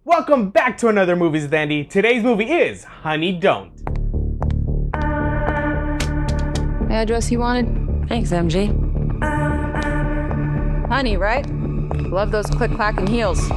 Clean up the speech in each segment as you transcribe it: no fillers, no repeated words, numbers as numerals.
Welcome back to another Movies with Andy. Today's movie is Honey Don't. Address you wanted? Thanks, MG. Honey, right? Love those click-clacking heels.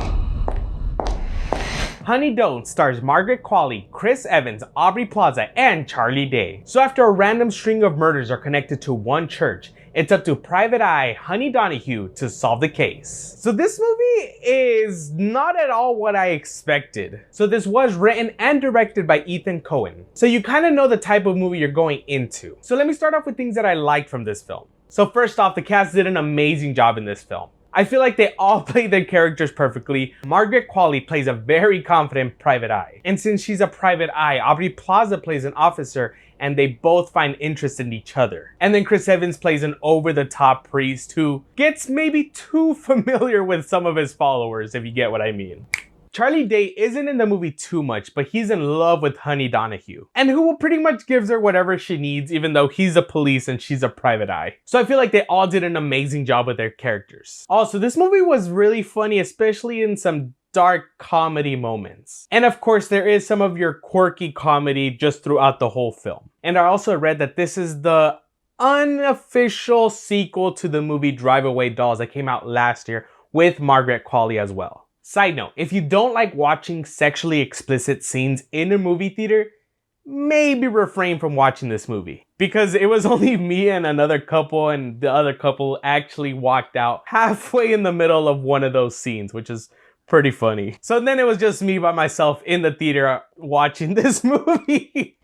Honey Don't stars Margaret Qualley, Chris Evans, Aubrey Plaza, and Charlie Day. So after a random string of murders are connected to one church, it's up to Private Eye Honey Donahue to solve the case. So this movie is not at all what I expected. So this was written and directed by Ethan Coen. So you kind of know the type of movie you're going into. So let me start off with things that I liked from this film. So first off, the cast did an amazing job in this film. I feel like they all played their characters perfectly. Margaret Qualley plays a very confident Private Eye. And since she's a Private Eye, Aubrey Plaza plays an officer and they both find interest in each other. And then Chris Evans plays an over-the-top priest who gets maybe too familiar with some of his followers, if you get what I mean. Charlie Day isn't in the movie too much, but he's in love with Honey Donahue, and who pretty much gives her whatever she needs, even though he's a police and she's a Private Eye. So I feel like they all did an amazing job with their characters. Also, this movie was really funny, especially in some dark comedy moments. And of course, there is some of your quirky comedy just throughout the whole film. And I also read that this is the unofficial sequel to the movie Drive Away Dolls that came out last year with Margaret Qualley as well. Side note, if you don't like watching sexually explicit scenes in a movie theater, maybe refrain from watching this movie. Because it was only me and another couple, and the other couple actually walked out halfway in the middle of one of those scenes, which is pretty funny. So then it was just me by myself in the theater watching this movie.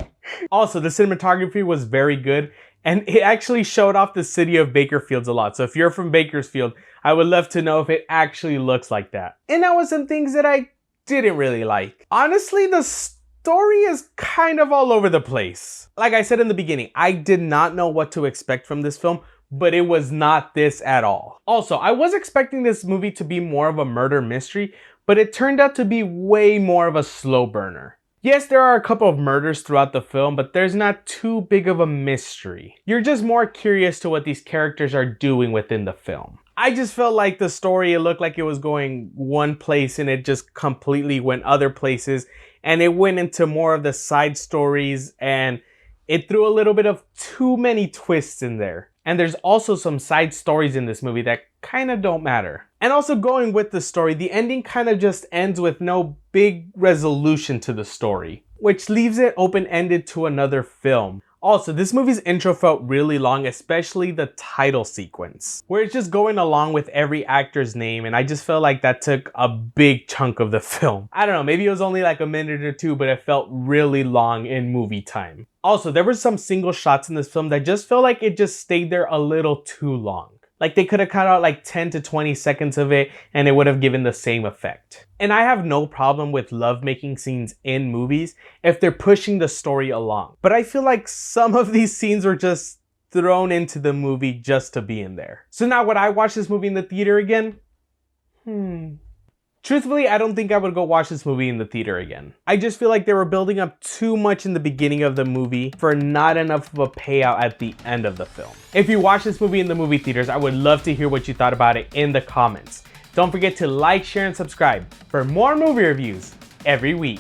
Also, the cinematography was very good, and it actually showed off the city of Bakersfield a lot. So if you're from Bakersfield, I would love to know if it actually looks like that. And that was some things that I didn't really like. Honestly, the story is kind of all over the place. Like I said in the beginning, I did not know what to expect from this film, but it was not this at all. Also, I was expecting this movie to be more of a murder mystery, but it turned out to be way more of a slow burner. Yes, there are a couple of murders throughout the film, but there's not too big of a mystery. You're just more curious to what these characters are doing within the film. I just felt like the story, it looked like it was going one place and it just completely went other places. And it went into more of the side stories and it threw a little bit of too many twists in there. And there's also some side stories in this movie that kind of don't matter. And also going with the story, the ending kind of just ends with no big resolution to the story, which leaves it open-ended to another film. Also, this movie's intro felt really long, especially the title sequence, where it's just going along with every actor's name, and I just felt like that took a big chunk of the film. I don't know, maybe it was only like a minute or two, but it felt really long in movie time. Also, there were some single shots in this film that just felt like it just stayed there a little too long. Like they could have cut out like 10 to 20 seconds of it and it would have given the same effect. And I have no problem with lovemaking scenes in movies if they're pushing the story along. But I feel like some of these scenes were just thrown into the movie just to be in there. So now would I watch this movie in the theater again? Truthfully, I don't think I would go watch this movie in the theater again. I just feel like they were building up too much in the beginning of the movie for not enough of a payout at the end of the film. If you watch this movie in the movie theaters, I would love to hear what you thought about it in the comments. Don't forget to like, share, and subscribe for more movie reviews every week.